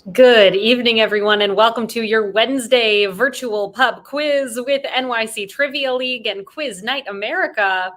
Good evening, everyone, and welcome to your Wednesday virtual pub quiz with NYC Trivia League and Quiz Night America.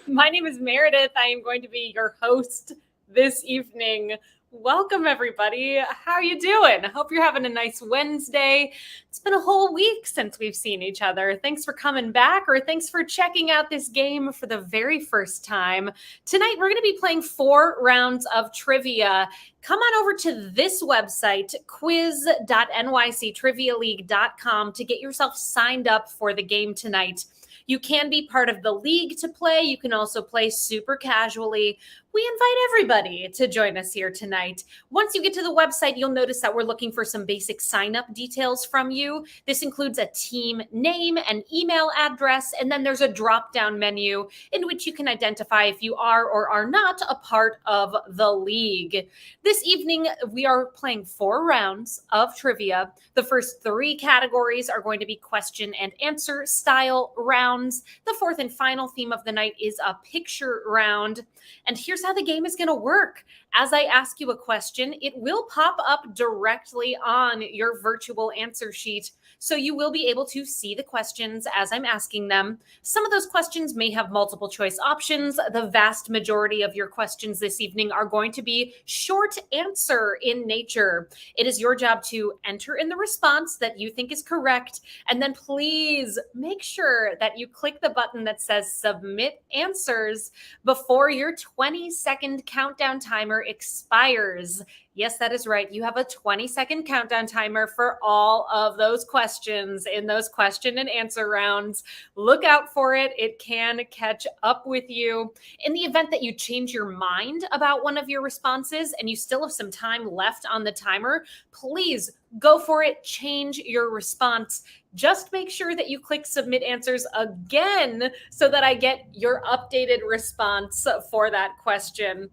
My name is Meredith. I am going to be your host this evening. Welcome, everybody. How are you doing? I hope you're having a nice Wednesday. It's been a whole week since we've seen each other. Thanks for coming back, or thanks for checking out this game for the very first time. Tonight, we're going to be playing 4 rounds of trivia. Come on over to this website, quiz.nyctrivialeague.com, to get yourself signed up for the game tonight. You can be part of the league to play. You can also play super casually. We invite everybody to join us here tonight. Once you get to the website, you'll notice that we're looking for some basic sign-up details from you. This includes a team name, an email address, and then there's a drop-down menu in which you can identify if you are or are not a part of the league. This evening, we are playing 4 rounds of trivia. The first 3 categories are going to be question and answer style rounds. The fourth and final theme of the night is a picture round. And here's how the game is going to work. As I ask you a question, it will pop up directly on your virtual answer sheet. So you will be able to see the questions as I'm asking them. Some of those questions may have multiple choice options. The vast majority of your questions this evening are going to be short answer in nature. It is your job to enter in the response that you think is correct. And then please make sure that you click the button that says submit answers before your 20-second countdown timer expires. Yes, that is right. You have a 20-second countdown timer for all of those questions in those question and answer rounds. Look out for it. It can catch up with you. In the event that you change your mind about one of your responses and you still have some time left on the timer, please go for it. Change your response. Just make sure that you click submit answers again so that I get your updated response for that question.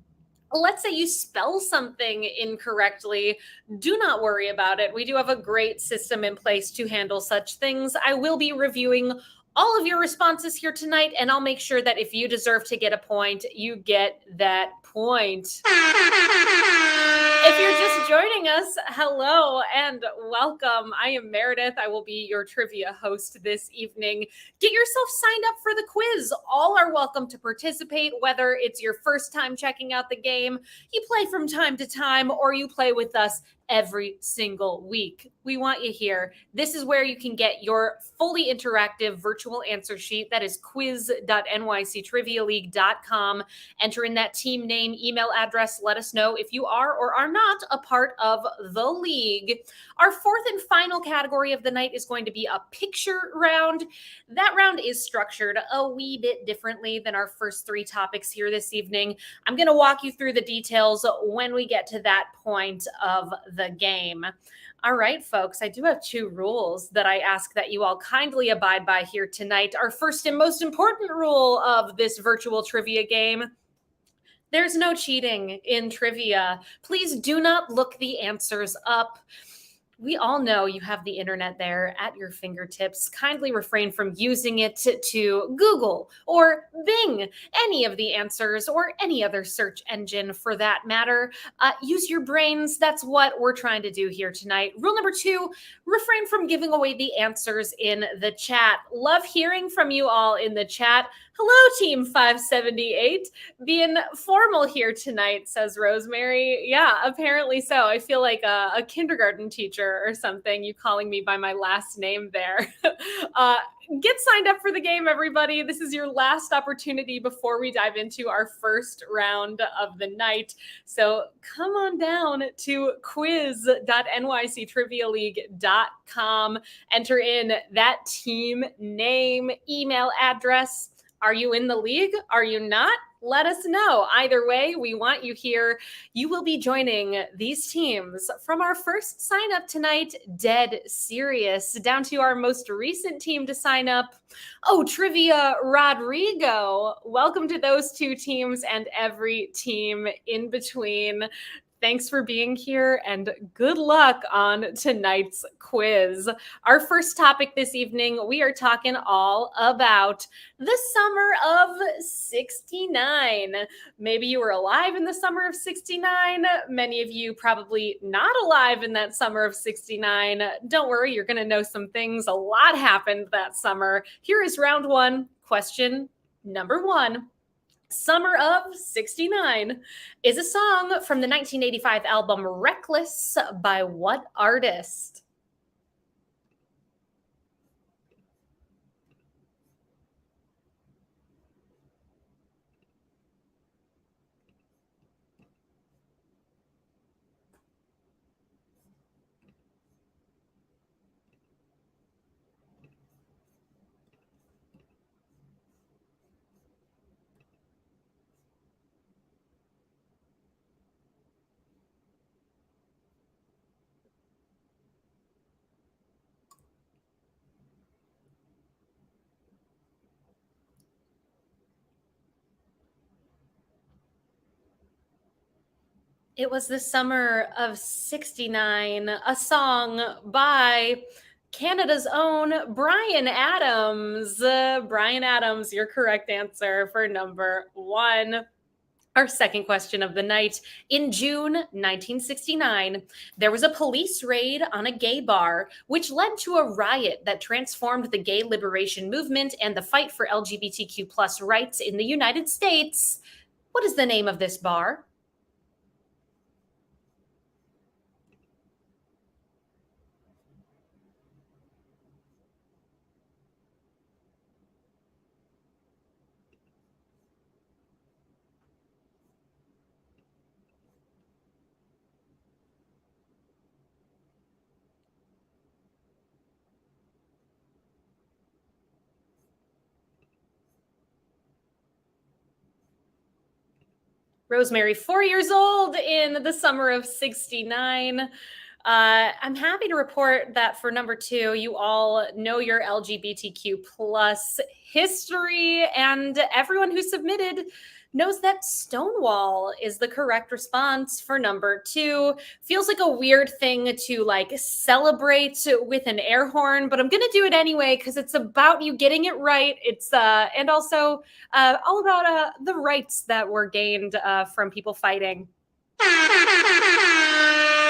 Let's say you spell something incorrectly. Do not worry about it. We do have a great system in place to handle such things. I will be reviewing all of your responses here tonight, and I'll make sure that if you deserve to get a point, you get that point. If you're just joining us, hello and welcome. I am Meredith. I will be your trivia host this evening. Get yourself signed up for the quiz. All are welcome to participate, whether it's your first time checking out the game, you play from time to time, or you play with us every single week. We want you here. This is where you can get your fully interactive virtual answer sheet. That is quiz.nyctrivialeague.com. Enter in that team name, email address. Let us know if you are or are not a part of the league. Our fourth and final category of the night is going to be a picture round. That round is structured a wee bit differently than our first 3 topics here this evening. I'm going to walk you through the details when we get to that point of the game. All right, folks, I do have 2 rules that I ask that you all kindly abide by here tonight. Our first and most important rule of this virtual trivia game: there's no cheating in trivia. Please do not look the answers up. We all know you have the internet there at your fingertips. Kindly refrain from using it to Google or Bing any of the answers, or any other search engine for that matter. Use your brains. That's what we're trying to do here tonight. Rule number 2, refrain from giving away the answers in the chat. Love hearing from you all in the chat. Hello, Team 578. Being formal here tonight, says Rosemary. Yeah, apparently so. I feel like a kindergarten teacher or something, you calling me by my last name there. Get signed up for the game, everybody. This is your last opportunity before we dive into our first round of the night. So come on down to quiz.nyctrivialeague.com. Enter in that team name, email address. Are you in the league? Are you not? Let us know. Either way, we want you here. You will be joining these teams from our first sign up tonight, Dead Serious, down to our most recent team to sign up, Oh Trivia Rodrigo. Welcome to those 2 teams and every team in between. Thanks for being here and good luck on tonight's quiz. Our first topic this evening, we are talking all about the summer of 69. Maybe you were alive in the summer of 69. Many of you probably not alive in that summer of 69. Don't worry, you're going to know some things. A lot happened that summer. Here is round one, question number one. Summer of 69 is a song from the 1985 album Reckless by what artist? It was the summer of 69, a song by Canada's own Brian Adams. Brian Adams, your correct answer for number one. Our second question of the night. In June 1969, there was a police raid on a gay bar, which led to a riot that transformed the gay liberation movement and the fight for LGBTQ plus rights in the United States. What is the name of this bar? Rosemary, 4 years old in the summer of 69. I'm happy to report that for number two, you all know your LGBTQ plus history, and everyone who submitted knows that Stonewall is the correct response for number two. Feels like a weird thing to like celebrate with an air horn, but I'm gonna do it anyway because it's about you getting it right. It's and also all about the rights that were gained from people fighting.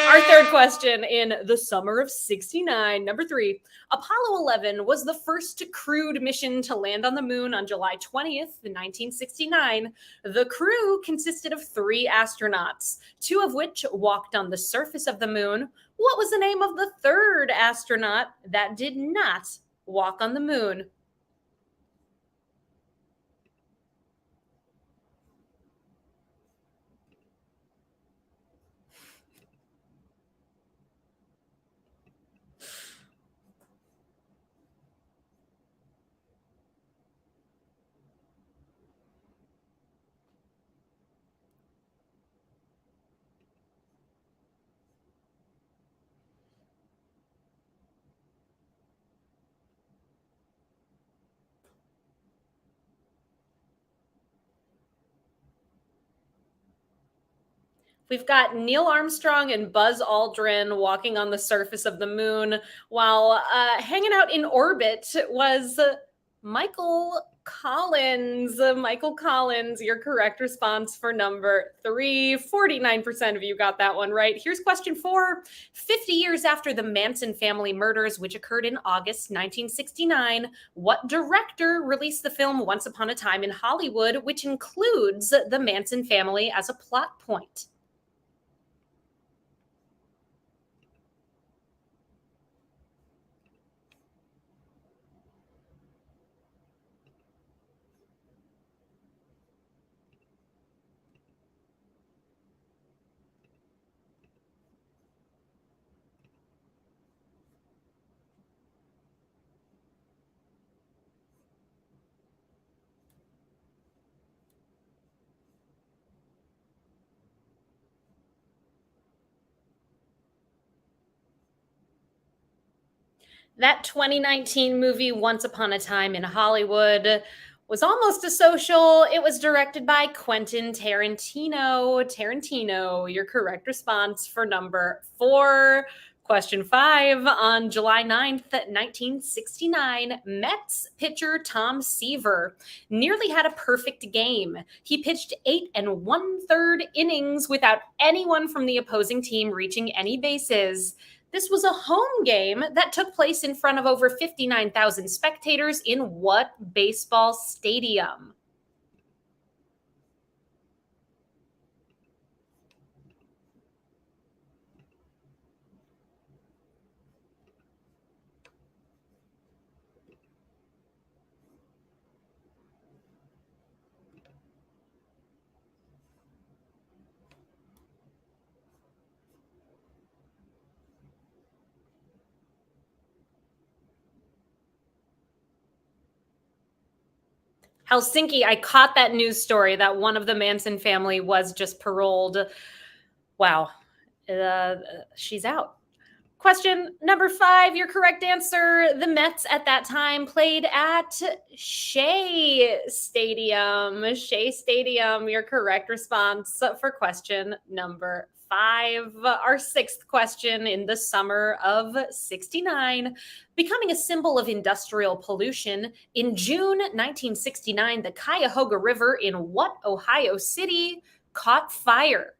Our third question in the summer of 69, number three. Apollo 11 was the first crewed mission to land on the moon on July 20th, 1969. The crew consisted of three astronauts, two of which walked on the surface of the moon. What was the name of the third astronaut that did not walk on the moon? We've got Neil Armstrong and Buzz Aldrin walking on the surface of the moon, while hanging out in orbit was Michael Collins. Michael Collins, your correct response for number three. 49% of you got that one right. Here's question four. 50 years after the Manson family murders, which occurred in August 1969, what director released the film Once Upon a Time in Hollywood, which includes the Manson family as a plot point? That 2019 movie, Once Upon a Time in Hollywood, Was almost a social. It was directed by Quentin Tarantino. Tarantino, your correct response for number 4. Question 5. On July 9th, 1969, Mets pitcher Tom Seaver nearly had a perfect game. He pitched 8 1/3 innings without anyone from the opposing team reaching any bases. This was a home game that took place in front of over 59,000 spectators in what baseball stadium? Helsinki. I caught that news story that one of the Manson family was just paroled. Wow. Uh, she's out. Question number 5, your correct answer. The Mets at that time played at Shea Stadium. Shea Stadium, your correct response for question number 5. Our 6th question. In the summer of 69, becoming a symbol of industrial pollution, in June 1969, the Cuyahoga River in what Ohio city caught fire?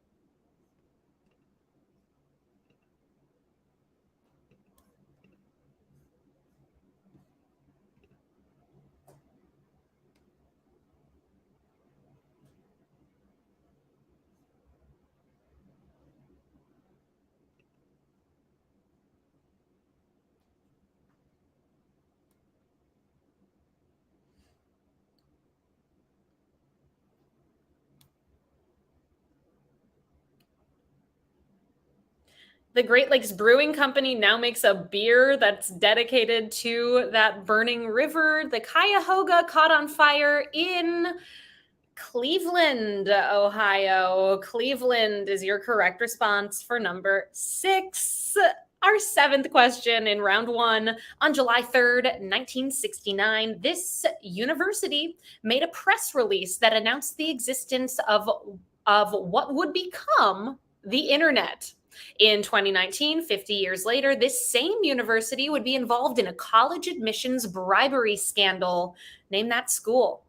The Great Lakes Brewing Company now makes a beer that's dedicated to that burning river. The Cuyahoga caught on fire in Cleveland, Ohio. Cleveland is your correct response for number 6. Our 7th question in round 1. On July 3rd, 1969, this university made a press release that announced the existence of what would become the internet. In 2019, 50 years later, this same university would be involved in a college admissions bribery scandal. Name that school.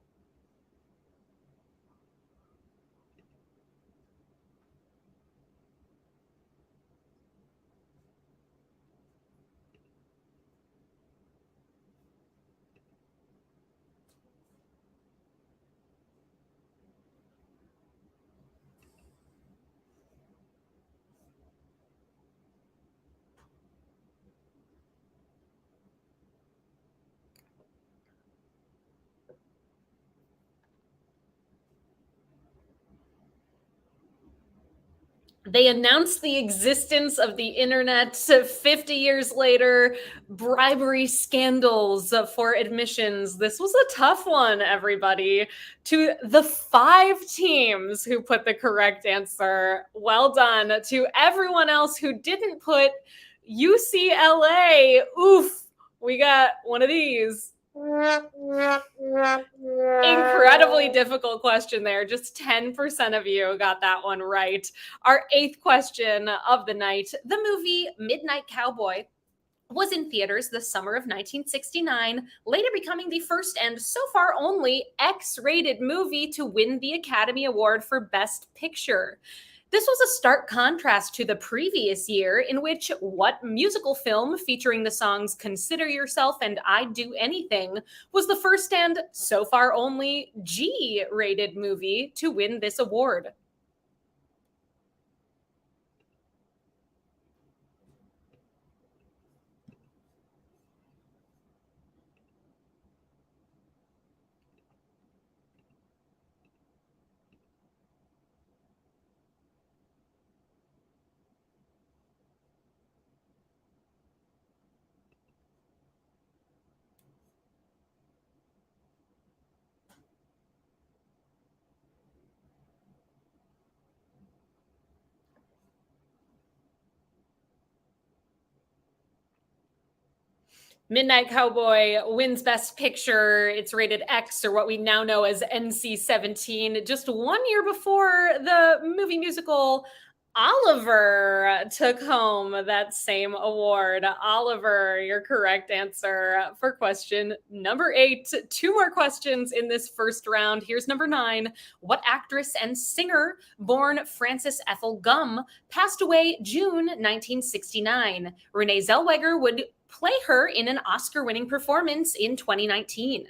They announced the existence of the internet 50 years later, bribery scandals for admissions. This was a tough one, everybody. To the 5 teams who put the correct answer, well done. To everyone else who didn't put UCLA, oof, we got one of these. Incredibly difficult question there. Just 10% of you got that one right. Our 8th question of the night. The movie Midnight Cowboy was in theaters the summer of 1969, later becoming the first and so far only X-rated movie to win the Academy Award for Best Picture. This was a stark contrast to the previous year, in which what musical film featuring the songs Consider Yourself and I'd Do Anything was the first and so far only G-rated movie to win this award. Midnight Cowboy wins Best Picture. It's rated X, or what we now know as NC-17, just 1 year before the movie musical Oliver took home that same award. Oliver, your correct answer for question number 8. 2 more questions in this first round. Here's number 9. What actress and singer, born Frances Ethel Gum, passed away June 1969? Renee Zellweger would play her in an Oscar-winning performance in 2019.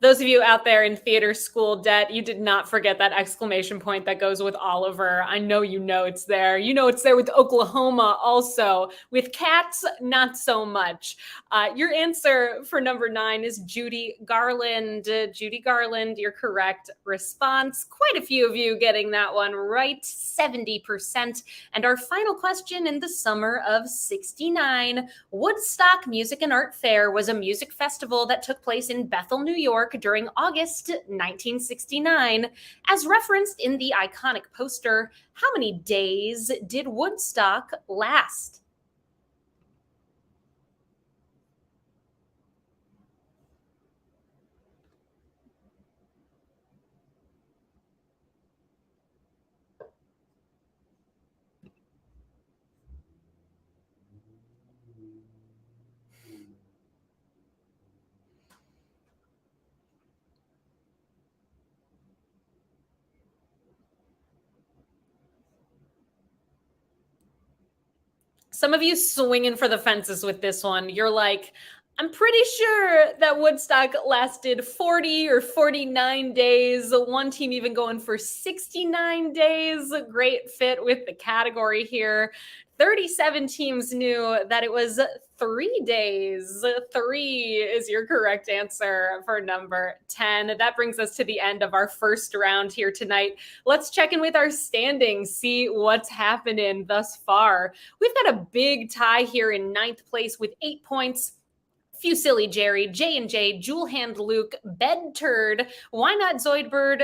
Those of you out there in theater school debt, you did not forget that exclamation point that goes with Oliver. I know you know it's there. You know it's there with Oklahoma also. With Cats, not so much. Your answer for number 9 is Judy Garland. Judy Garland, your correct response. Quite a few of you getting that one right, 70%. And our final question in the summer of 69. Woodstock Music and Art Fair was a music festival that took place in Bethel, New York during August 1969. As referenced in the iconic poster, how many days did Woodstock last? Some of you swinging for the fences with this one. You're like, I'm pretty sure that Woodstock lasted 40 or 49 days. One team even going for 69 days. A great fit with the category here. 37 teams knew that it was 3 days. 3 is your correct answer for number 10. That brings us to the end of our first round here tonight. Let's check in with our standings, see what's happening thus far. We've got a big tie here in 9th place with 8 points. Fusilli Jerry, J&J, Jewel Hand Luke, Bed Turd, Why Not Zoidberg,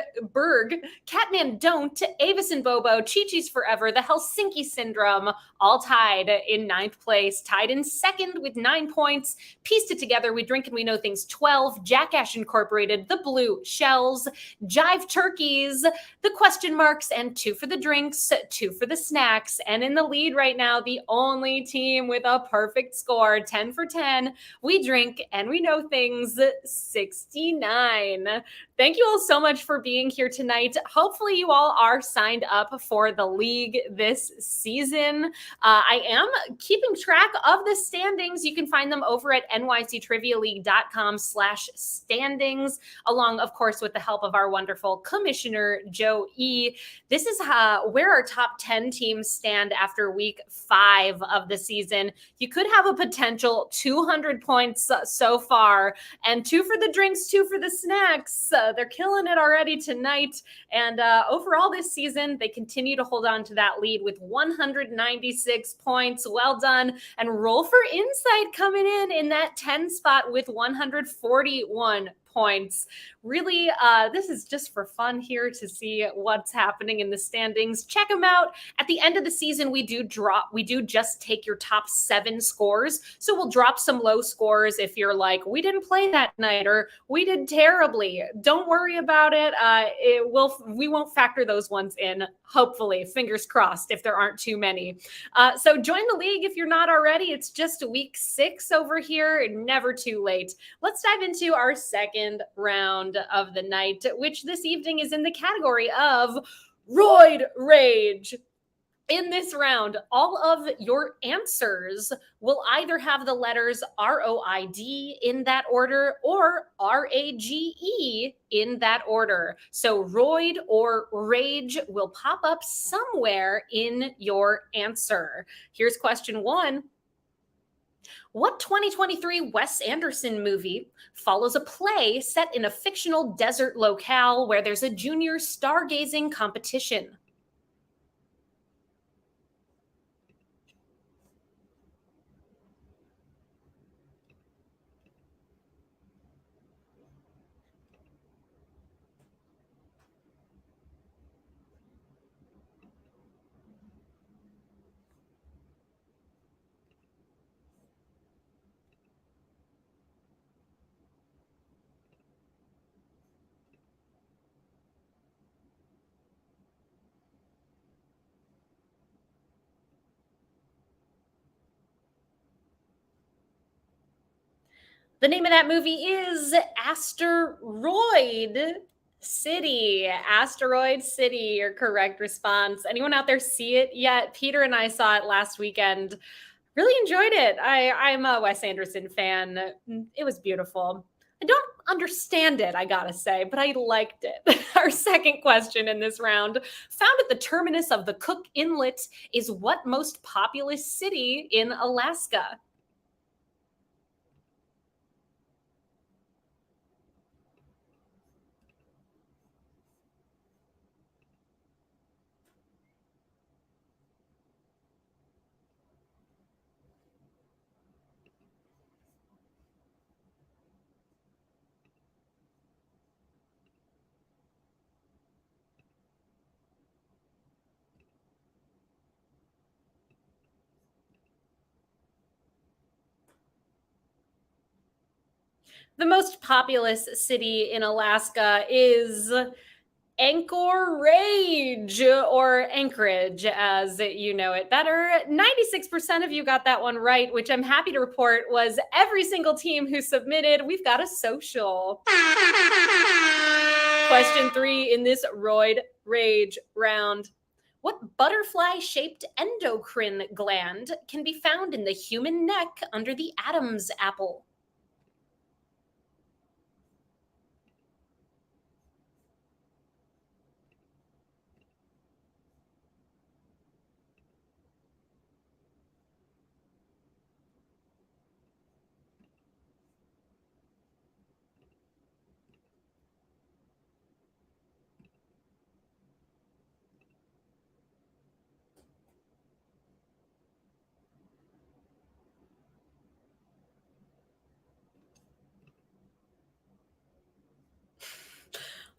Catman Don't, Avis and Bobo, Chi-Chi's Forever, The Helsinki Syndrome, all tied in 9th place. Tied in 2nd with 9 points. Pieced it together, We Drink and We Know Things 12, Jackash Incorporated, The Blue Shells, Jive Turkeys, The Question Marks, and 2 for the drinks, 2 for the snacks. And in the lead right now, the only team with a perfect score, 10 for 10. We Drink and We Know Things 69. Thank you all so much for being here tonight. Hopefully you all are signed up for the league this season. I am keeping track of the standings. You can find them over at nyctrivialeague.com/standings, along, of course, with the help of our wonderful commissioner, Joe E. This is where our top 10 teams stand after week 5 of the season. You could have a potential 200 points so far, and 2 for the drinks, 2 for the snacks. They're killing it already tonight. And overall this season, they continue to hold on to that lead with 196 points. Well done. And Roll for Insight coming in that 10 spot with 141 points. Really, this is just for fun here to see what's happening in the standings. Check them out. At the end of the season, we do just take your top 7 scores. So we'll drop some low scores if you're like, we didn't play that night or we did terribly. Don't worry about it. We won't factor those ones in. Hopefully, fingers crossed, if there aren't too many. So join the league if you're not already. It's just week 6 over here. Never too late. Let's dive into our second round of the night, which this evening is in the category of Roid Rage. In this round, all of your answers will either have the letters ROID in that order or RAGE in that order. So roid or rage will pop up somewhere in your answer. Here's question 1. What 2023 Wes Anderson movie follows a play set in a fictional desert locale where there's a junior stargazing competition? The name of that movie is Asteroid City. Asteroid City, your correct response. Anyone out there see it yet? Peter and I saw it last weekend. Really enjoyed it. I'm a Wes Anderson fan. It was beautiful. I don't understand it, I gotta say, but I liked it. Our second question in this round, found at the terminus of the Cook Inlet, is what most populous city in Alaska? The most populous city in Alaska is Anchorage, or Anchorage as you know it better. 96% of you got that one right, which I'm happy to report was every single team who submitted. We've got a social. Question 3 in this Roid Rage round. What butterfly-shaped endocrine gland can be found in the human neck under the Adam's apple?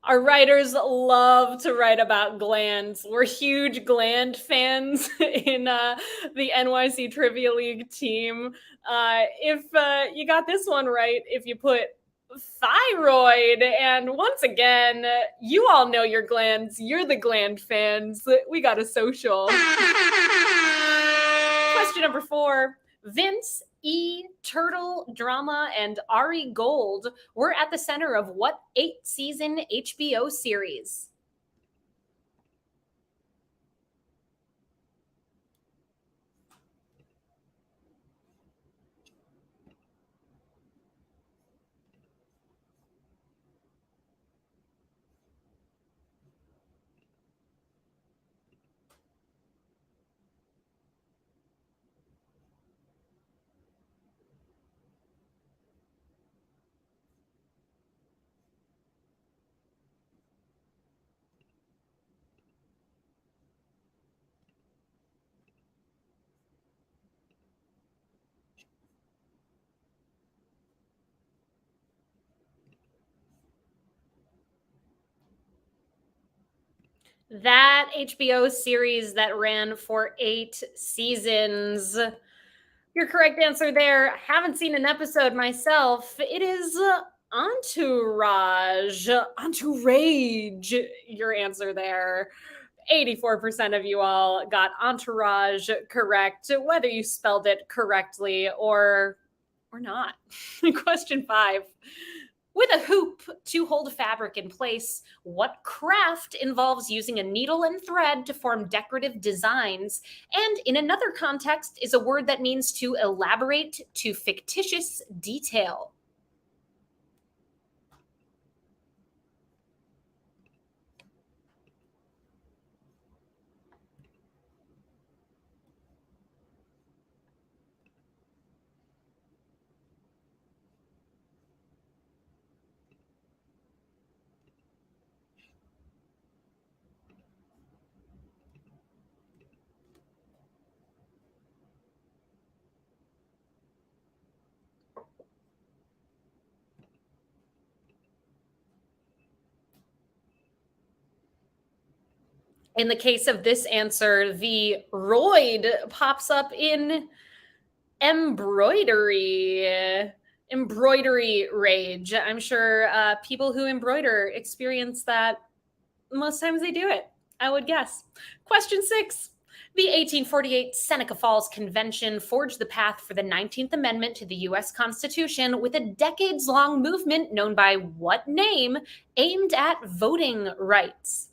Our writers love to write about glands. We're huge gland fans in the NYC Trivia League team. If you got this one right, if you put thyroid, and once again, you all know your glands. You're the gland fans. We got a social. Question number 4. Vince E. Turtle Drama and Ari Gold were at the center of what 8-season HBO series? That HBO series that ran for 8 seasons. Your correct answer there. Haven't seen an episode myself. It is Entourage. Entourage. Your answer there. 84% of you all got Entourage correct, whether you spelled it correctly or not. Question 5. With a hoop to hold fabric in place, what craft involves using a needle and thread to form decorative designs? And in another context, is a word that means to elaborate to fictitious detail. In the case of this answer, the roid pops up in embroidery. Embroidery rage. I'm sure people who embroider experience that most times they do it, I would guess. Question 6. The 1848 Seneca Falls Convention forged the path for the 19th Amendment to the U.S. Constitution with a decades long movement known by what name aimed at voting rights?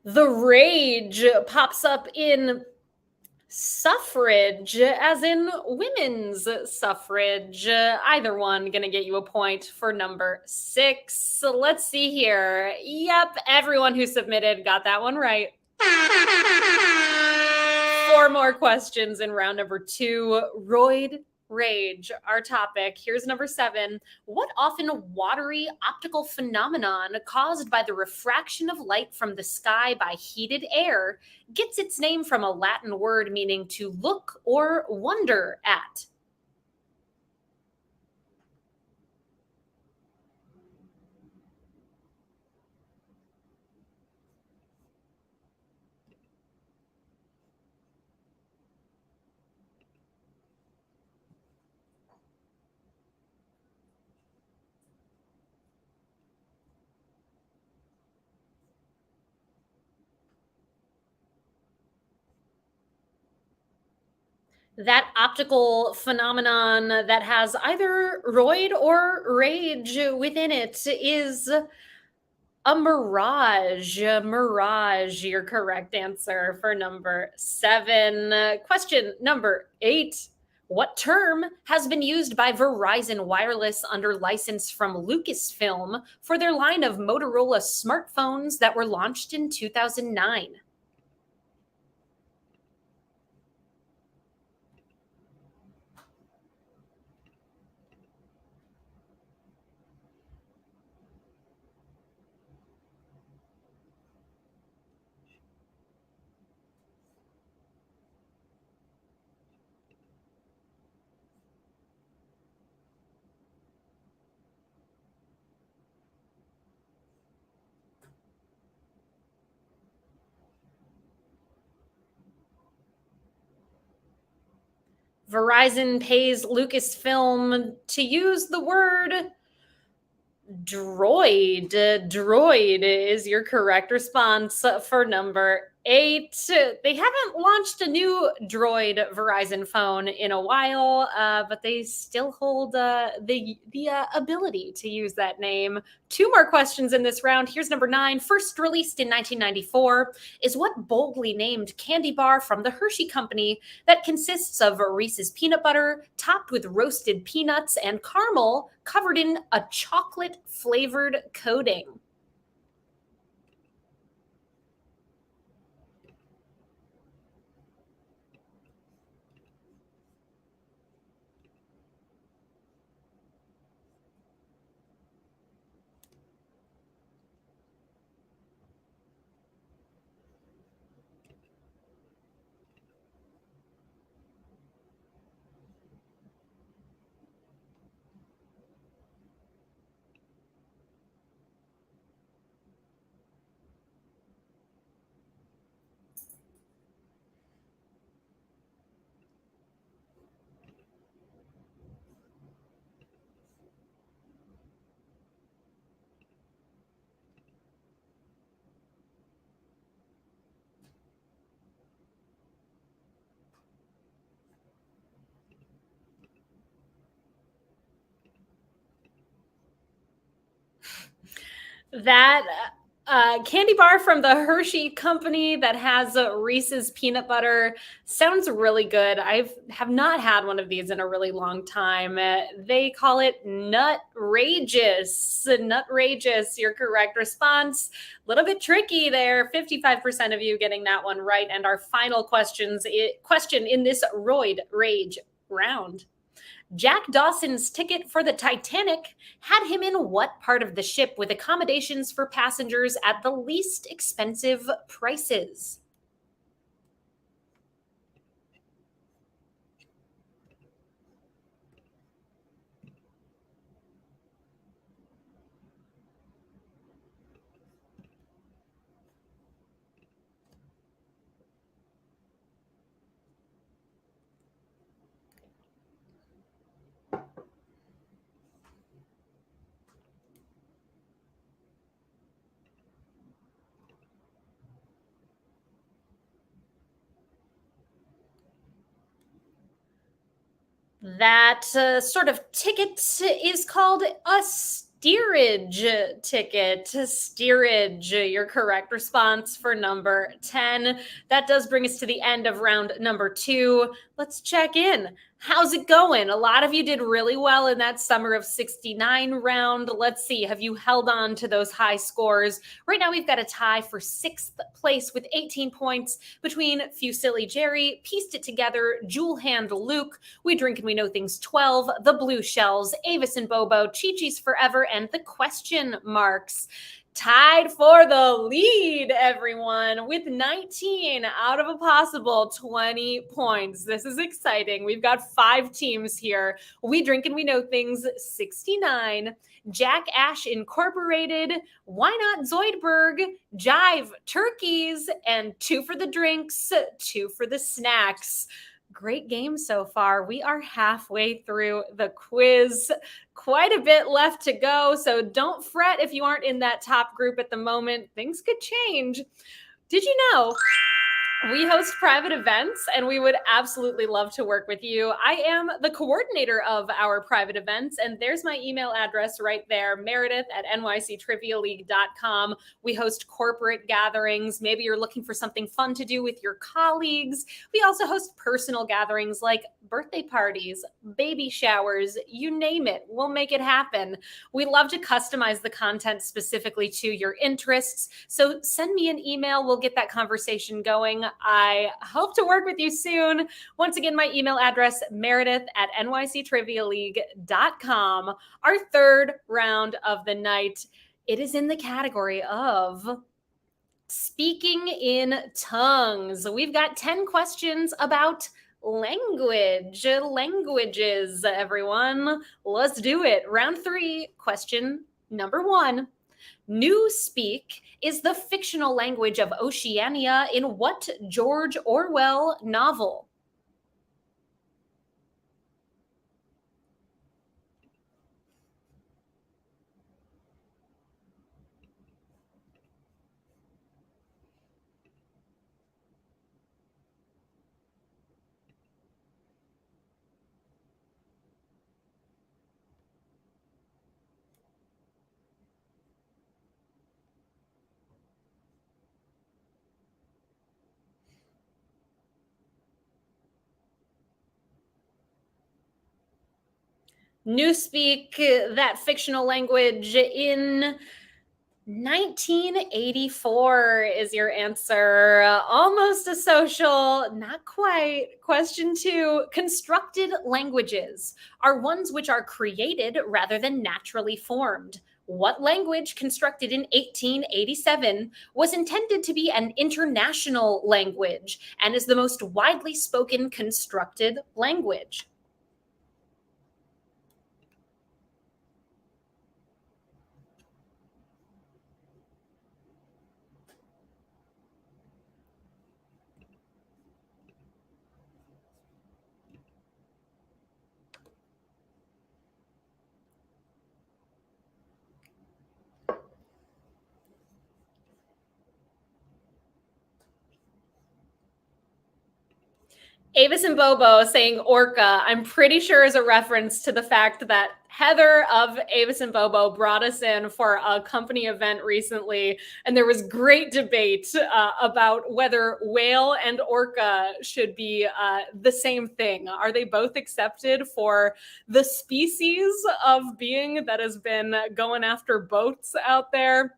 The rage pops up in suffrage, as in women's suffrage. Either one gonna get you a point for number 6. So let's see here. Yep, everyone who submitted got that one right. 4 more questions in round number 2. Roid rage, our topic. Here's number 7. What often watery optical phenomenon caused by the refraction of light from the sky by heated air gets its name from a Latin word meaning to look or wonder at? That optical phenomenon that has either roid or rage within it is a mirage. A mirage, your correct answer for number 7. Question number 8. What term has been used by Verizon Wireless under license from Lucasfilm for their line of Motorola smartphones that were launched in 2009? Verizon pays Lucasfilm to use the word droid. Droid is your correct response for number 8. They haven't launched a new droid Verizon phone in a while, but they still hold the ability to use that name. 2 more questions in this round. Here's number 9. First released in 1994, is what boldly named candy bar from the Hershey Company that consists of Reese's peanut butter topped with roasted peanuts and caramel covered in a chocolate flavored coating. That candy bar from the Hershey company that has Reese's peanut butter sounds really good. Have not had one of these in a really long time. They call it Nutrageous. Nutrageous, your correct response. A little bit tricky there. 55% of you getting that one right. And our final question in this Roid Rage round. Jack Dawson's ticket for the Titanic had him in what part of the ship with accommodations for passengers at the least expensive prices? That sort of ticket is called a steerage ticket. Steerage, your correct response for number 10. That does bring us to the end of round number 2. Let's check in. How's it going? A lot of you did really well in that Summer of 69 round. Let's see, have you held on to those high scores? Right now, we've got a tie for 6th place with 18 points between Fusilli Jerry, Pieced It Together, Jewel Hand Luke, We Drink and We Know Things 12, The Blue Shells, Avis and Bobo, Chi-Chi's Forever, and The Question Marks. Tied for the lead, everyone, with 19 out of a possible 20 points. This is exciting. We've got 5 teams here. We Drink and We Know Things 69, Jack Ash Incorporated, Why Not Zoidberg, Jive Turkeys, and 2 for the drinks, 2 for the snacks. Great game so far. We are halfway through the quiz. Quite a bit left to go, so don't fret if you aren't in that top group at the moment. Things could change. Did you know we host private events and we would absolutely love to work with you? I am the coordinator of our private events, and there's my email address right there, meredith@nyctrivialeague.com. We host corporate gatherings. Maybe you're looking for something fun to do with your colleagues. We also host personal gatherings like birthday parties, baby showers, you name it. We'll make it happen. We love to customize the content specifically to your interests. So send me an email. We'll get that conversation going. I hope to work with you soon. Once again, my email address, meredith@nyctrivialeague.com. Our third round of the night, it is in the category of speaking in tongues. We've got 10 questions about languages, everyone. Let's do it. Round 3, question number 1. Newspeak is the fictional language of Oceania in what George Orwell novel? Newspeak, that fictional language in 1984 is your answer. Almost a social, not quite. Question 2. Constructed languages are ones which are created rather than naturally formed. What language constructed in 1887 was intended to be an international language and is the most widely spoken constructed language? Avis and Bobo saying orca, I'm pretty sure is a reference to the fact that Heather of Avis and Bobo brought us in for a company event recently, and there was great debate about whether whale and orca should be the same thing. Are they both accepted for the species of being that has been going after boats out there?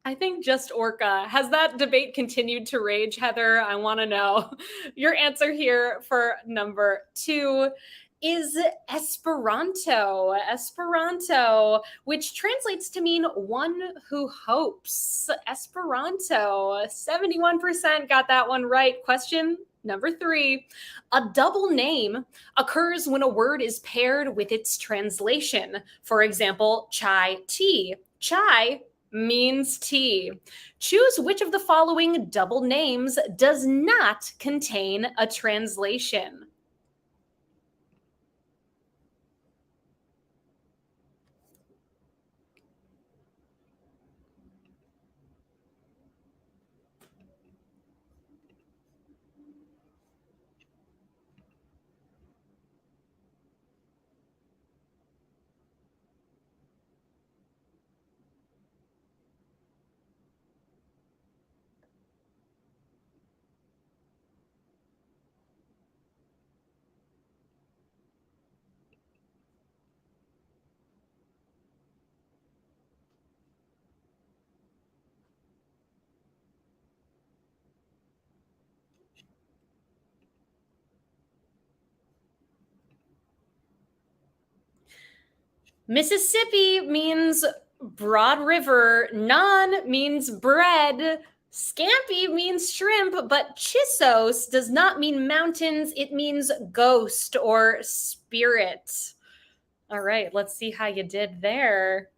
I think just orca. Has that debate continued to rage, Heather? I want to know. Your answer here for number 2 is Esperanto. Esperanto, which translates to mean one who hopes. Esperanto. 71% got that one right. Question number 3. A double name occurs when a word is paired with its translation. For example, chai tea. Chai means tea. Choose which of the following double names does not contain a translation. Mississippi means broad river. Non means bread. Scampi means shrimp, but Chissos does not mean mountains. It means ghost or spirit. All right, let's see how you did there.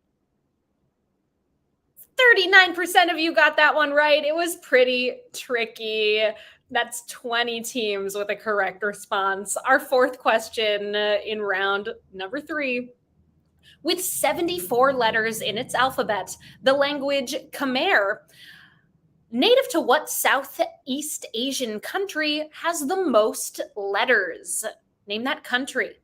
39% of you got that one right. It was pretty tricky. That's 20 teams with a correct response. Our fourth question in round number 3. With 74 letters in its alphabet, the language Khmer, native to what Southeast Asian country, has the most letters? Name that country.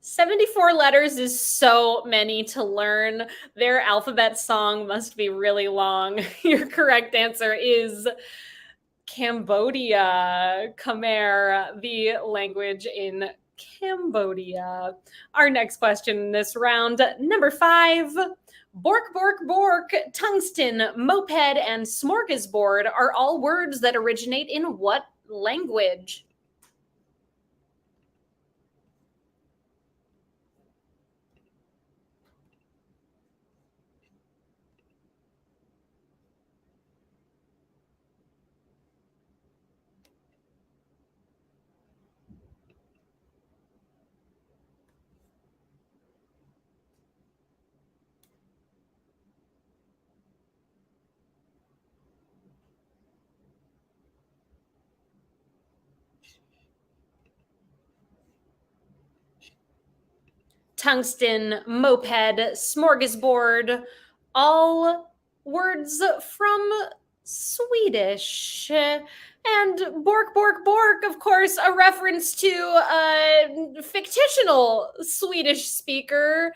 74 letters is so many to learn. Their alphabet song must be really long. Your correct answer is Cambodia. Khmer, the language in Cambodia. Our next question in this round, number 5. Bork, bork, bork, tungsten, moped, and smorgasbord are all words that originate in what language? Tungsten, moped, smorgasbord, all words from Swedish. And bork, bork, bork, of course, a reference to a fictional Swedish speaker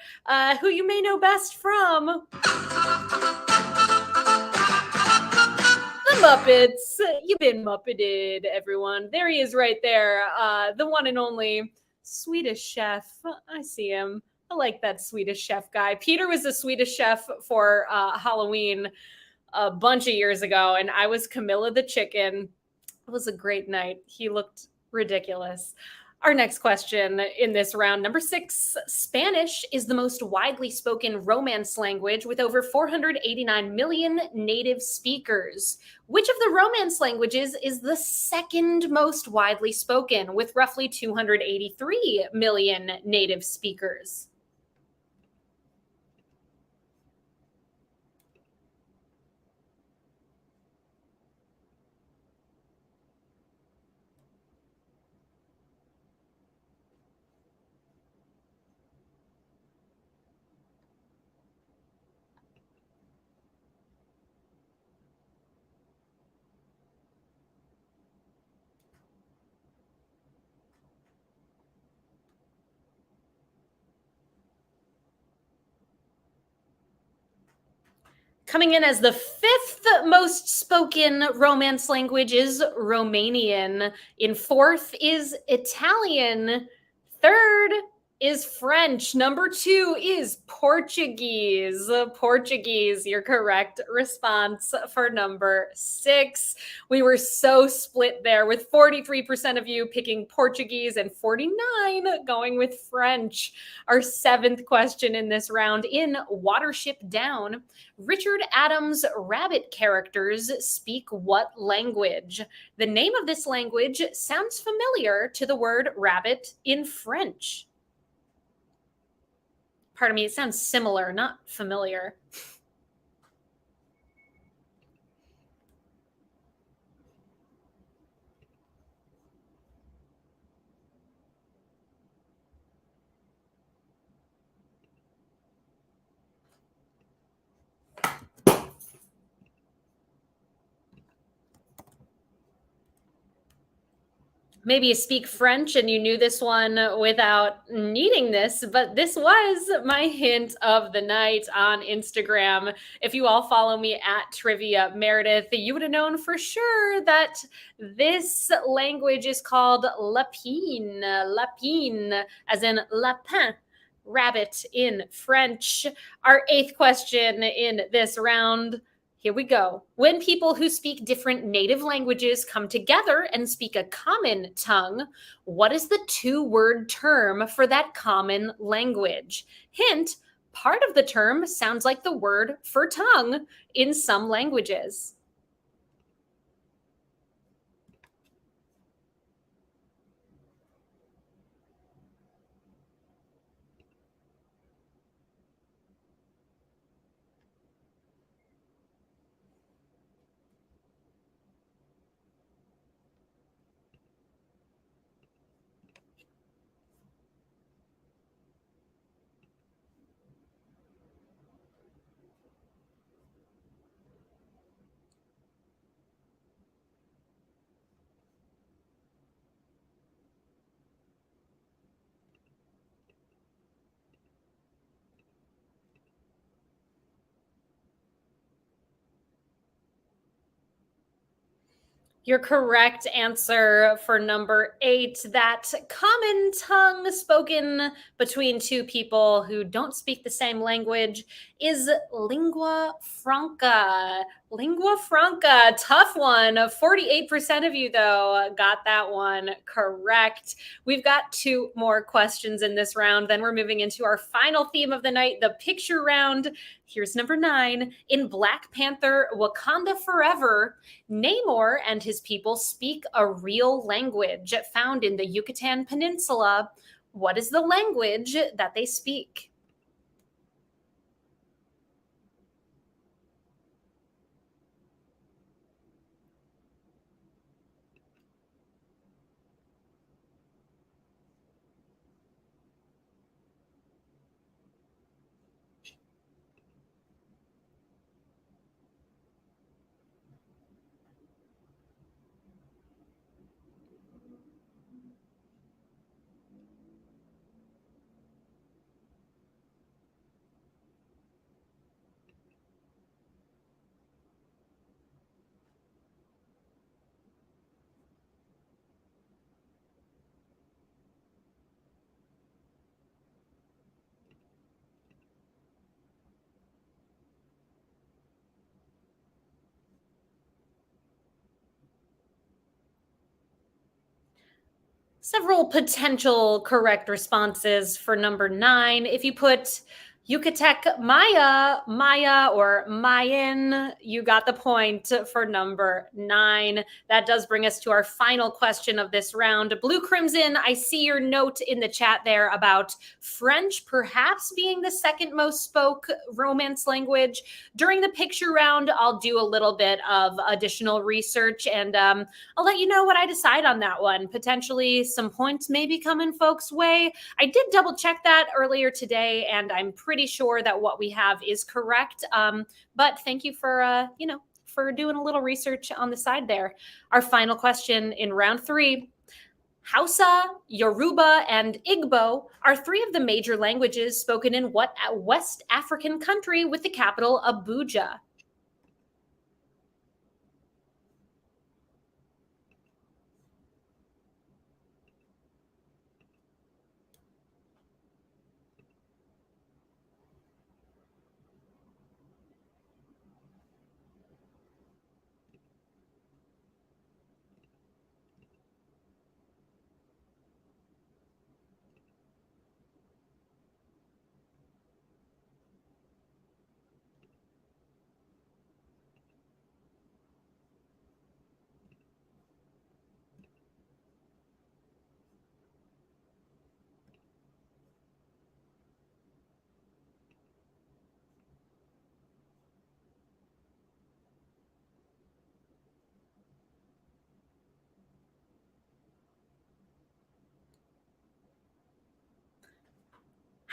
who you may know best from The Muppets. You've been Muppeted, everyone. There he is right there, the one and only Swedish chef. I see him. I like that Swedish chef guy. Peter was a Swedish chef for Halloween a bunch of years ago, and I was Camilla the chicken. It was a great night. He looked ridiculous. Our next question in this round, number 6. Spanish is the most widely spoken Romance language with over 489 million native speakers. Which of the Romance languages is the second most widely spoken with roughly 283 million native speakers? Coming in as the 5th most spoken Romance language is Romanian. In 4th is Italian. 3rd is French. Number 2 is Portuguese. Portuguese, your correct response for number 6. We were so split there with 43% of you picking Portuguese and 49 going with French. Our 7th question in this round, in Watership Down, Richard Adams' rabbit characters speak what language? The name of this language sounds familiar to the word rabbit in French. Pardon me, it sounds similar, not familiar. Maybe you speak French and you knew this one without needing this, but this was my hint of the night on Instagram. If you all follow me at Trivia Meredith, you would have known for sure that this language is called Lapine. Lapine, as in lapin, rabbit in French. Our 8th question in this round. Here we go. When people who speak different native languages come together and speak a common tongue, what is the 2-word term for that common language? Hint, part of the term sounds like the word for tongue in some languages. Your correct answer for number 8, that common tongue spoken between two people who don't speak the same language, is lingua franca. Lingua franca, tough one. 48% of you, though, got that one correct. We've got 2 more questions in this round. Then we're moving into our final theme of the night, the picture round. Here's number 9. In Black Panther Wakanda Forever, Namor and his people speak a real language found in the Yucatan Peninsula. What is the language that they speak? Several potential correct responses for number 9. If you put Yucatec Maya, Maya, or Mayan, you got the point for number 9. That does bring us to our final question of this round. Blue Crimson, I see your note in the chat there about French perhaps being the second most spoke Romance language. During the picture round, I'll do a little bit of additional research and I'll let you know what I decide on that one. Potentially some points may be coming folks' way. I did double check that earlier today, and I'm pretty sure that what we have is correct. But thank you for, for doing a little research on the side there. Our final question in round 3. Hausa, Yoruba, and Igbo are 3 of the major languages spoken in what West African country with the capital Abuja?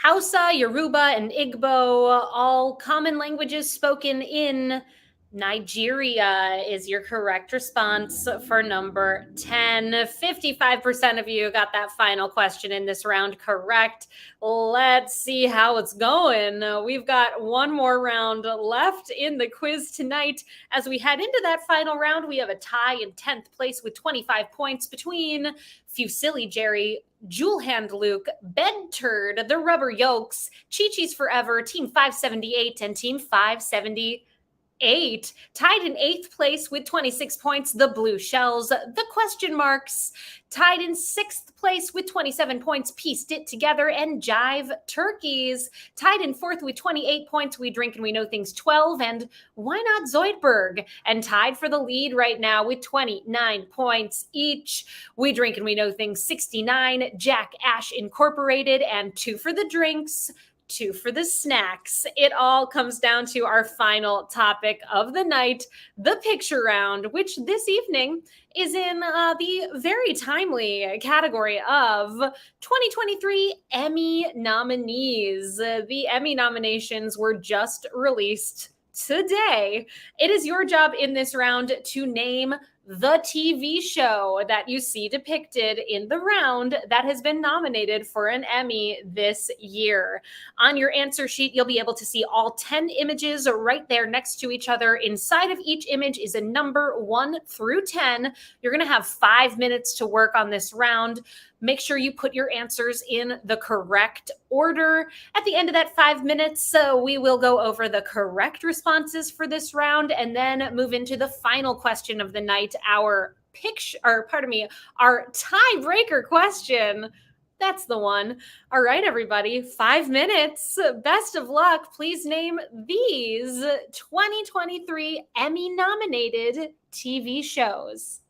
Hausa, Yoruba, and Igbo, all common languages spoken in Nigeria, is your correct response for number 10. 55% of you got that final question in this round correct. Let's see how it's going. We've got one more round left in the quiz tonight. As we head into that final round, we have a tie in 10th place with 25 points between Fusilli Jerry, Jewel Hand Luke, Bed Turd, The Rubber Yolks, Chi Chi's Forever, Team 578, and Team 578. Tied in 8th place with 26 points, the Blue Shells, the Question Marks. Tied in 6th place with 27 points, Pieced It Together, and Jive Turkeys. Tied in 4th with 28 points, We Drink and We Know Things 12, and Why Not Zoidberg? And tied for the lead right now with 29 points each, We Drink and We Know Things 69, Jack Ash Incorporated, and 2 for the Drinks, 2 for the snacks. It all comes down to our final topic of the night, the picture round, which this evening is in the very timely category of 2023 Emmy nominees. The Emmy nominations were just released today. It is your job in this round to name the TV show that you see depicted in the round that has been nominated for an Emmy this year. On your answer sheet, you'll be able to see all 10 images right there next to each other. Inside of each image is a number 1 through 10. You're going to have 5 minutes to work on this round. Make sure you put your answers in the correct order. At the end of that 5 minutes, we will go over the correct responses for this round and then move into the final question of the night, our tiebreaker question. That's the one. All right, everybody, 5 minutes. Best of luck. Please name these 2023 Emmy nominated TV shows.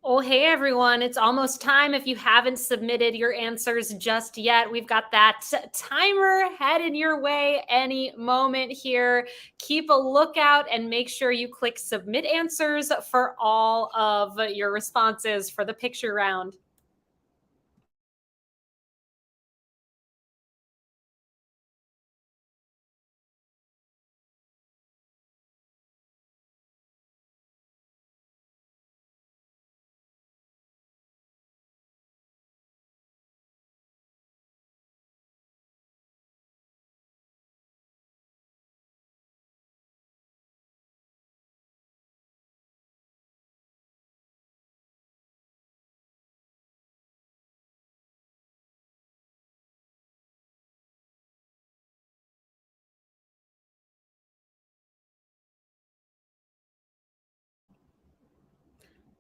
Oh, hey everyone. It's almost time. If you haven't submitted your answers just yet, we've got that timer heading your way any moment here. Keep a lookout and make sure you click submit answers for all of your responses for the picture round.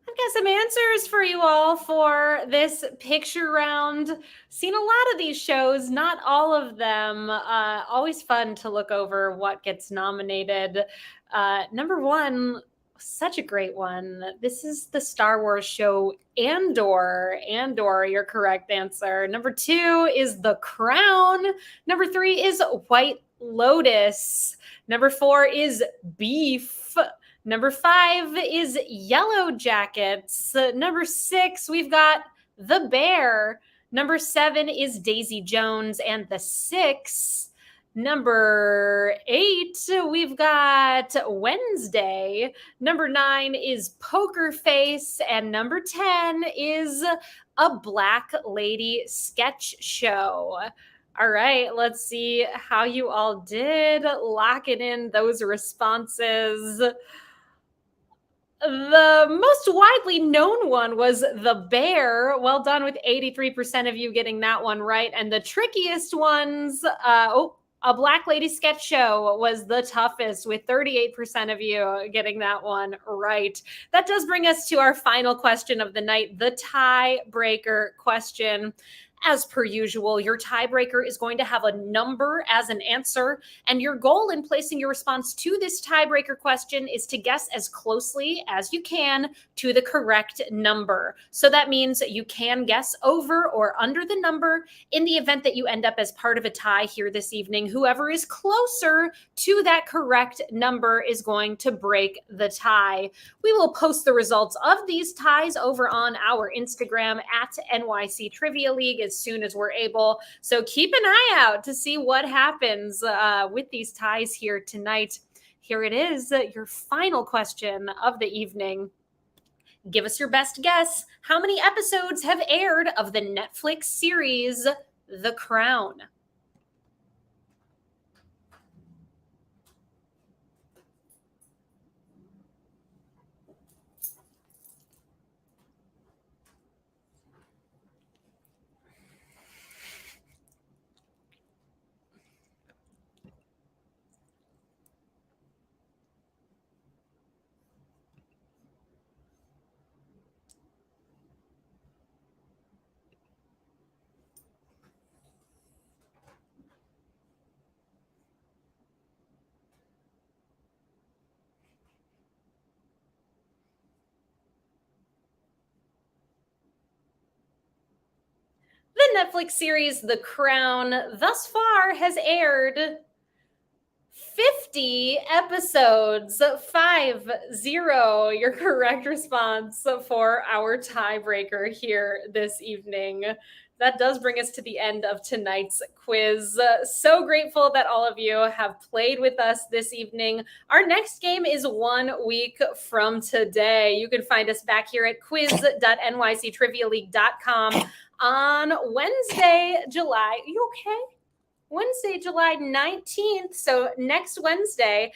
I've got some answers for you all for this picture round. Seen a lot of these shows, not all of them. Always fun to look over what gets nominated. Number one, such a great one. This is the Star Wars show Andor. Andor, your correct answer. Number two is The Crown. Number three is White Lotus. Number four is Beef. Number five is Yellow Jackets. Number six, we've got The Bear. Number seven is Daisy Jones and the Six. Number eight, we've got Wednesday. Number nine is Poker Face. And number 10 is A Black Lady Sketch Show. All right, let's see how you all did. Locking in those responses. The most widely known one was The Bear. Well done with 83% of you getting that one right. And the trickiest ones, A Black Lady Sketch Show was the toughest with 38% of you getting that one right. That does bring us to our final question of the night, the tiebreaker question. As per usual, your tiebreaker is going to have a number as an answer, and your goal in placing your response to this tiebreaker question is to guess as closely as you can to the correct number. So that means you can guess over or under the number. In the event that you end up as part of a tie here this evening, whoever is closer to that correct number is going to break the tie. We will post the results of these ties over on our Instagram at NYC Trivia League as soon as we're able. So keep an eye out to see what happens with these ties here tonight. Here it is, your final question of the evening. Give us your best guess. How many episodes have aired of the Netflix series The Crown? The Netflix series The Crown thus far has aired 50 episodes. 50, your correct response for our tiebreaker here this evening. That does bring us to the end of tonight's quiz. So grateful that all of you have played with us this evening. Our next game is 1 week from today. You can find us back here at quiz.nyctrivialeague.com on Wednesday, July. Are you okay? Wednesday, July 19th. So next Wednesday.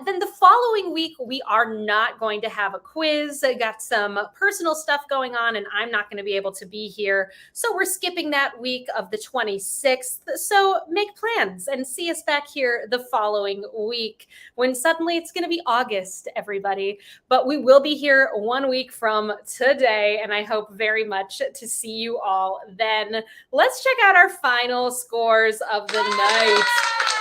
Then the following week, we are not going to have a quiz. I got some personal stuff going on and I'm not going to be able to be here. So we're skipping that week of the 26th. So make plans and see us back here the following week when suddenly it's going to be August, everybody. But we will be here 1 week from today. And I hope very much to see you all then. Let's check out our final scores of the night.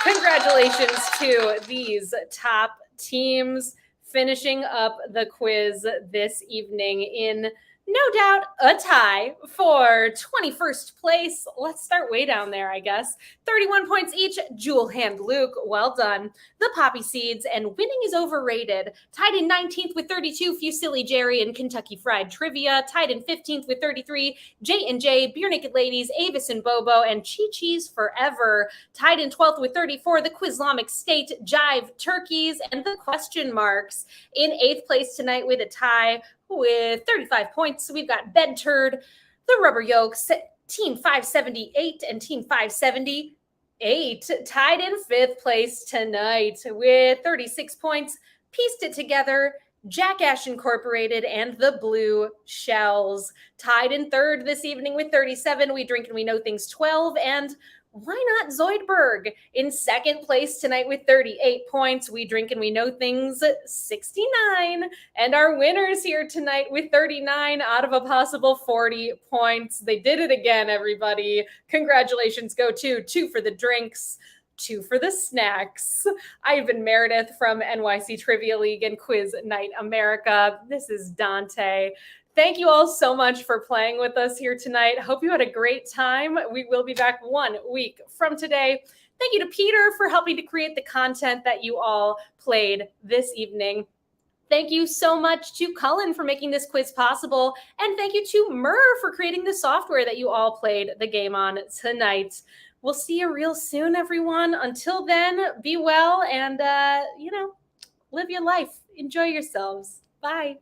Congratulations to these top teams finishing up the quiz this evening in No doubt a tie for 21st place. Let's start way down there, I guess. 31 points each. Jewel Hand Luke, well done. The Poppy Seeds and Winning is Overrated. Tied in 19th with 32, Fusilli Jerry and Kentucky Fried Trivia. Tied in 15th with 33, J&J, Beer Naked Ladies, Avis and Bobo, and Chi Chi's Forever. Tied in 12th with 34, the Quizlamic State, Jive Turkeys, and the Question Marks. In 8th place tonight with a tie with 35 points, we've got Bed Turd, the Rubber Yolks, Team 578 and Team 578, tied in 5th place tonight with 36 points. Pieced it together, Jackash Incorporated and the Blue Shells, tied in 3rd this evening with 37. We Drink and We Know Things 12, and why not Zoidberg in 2nd place tonight with 38 points. We Drink and We Know Things 69. And our winners here tonight with 39 out of a possible 40 points. They did it again, everybody. Congratulations go to 2 for the drinks, 2 for the snacks. I've been Meredith from NYC Trivia League and Quiz Night America. This is Dante. Thank you all so much for playing with us here tonight. Hope you had a great time. We will be back 1 week from today. Thank you to Peter for helping to create the content that you all played this evening. Thank you so much to Cullen for making this quiz possible. And thank you to Murr for creating the software that you all played the game on tonight. We'll see you real soon, everyone. Until then, be well and, live your life. Enjoy yourselves. Bye.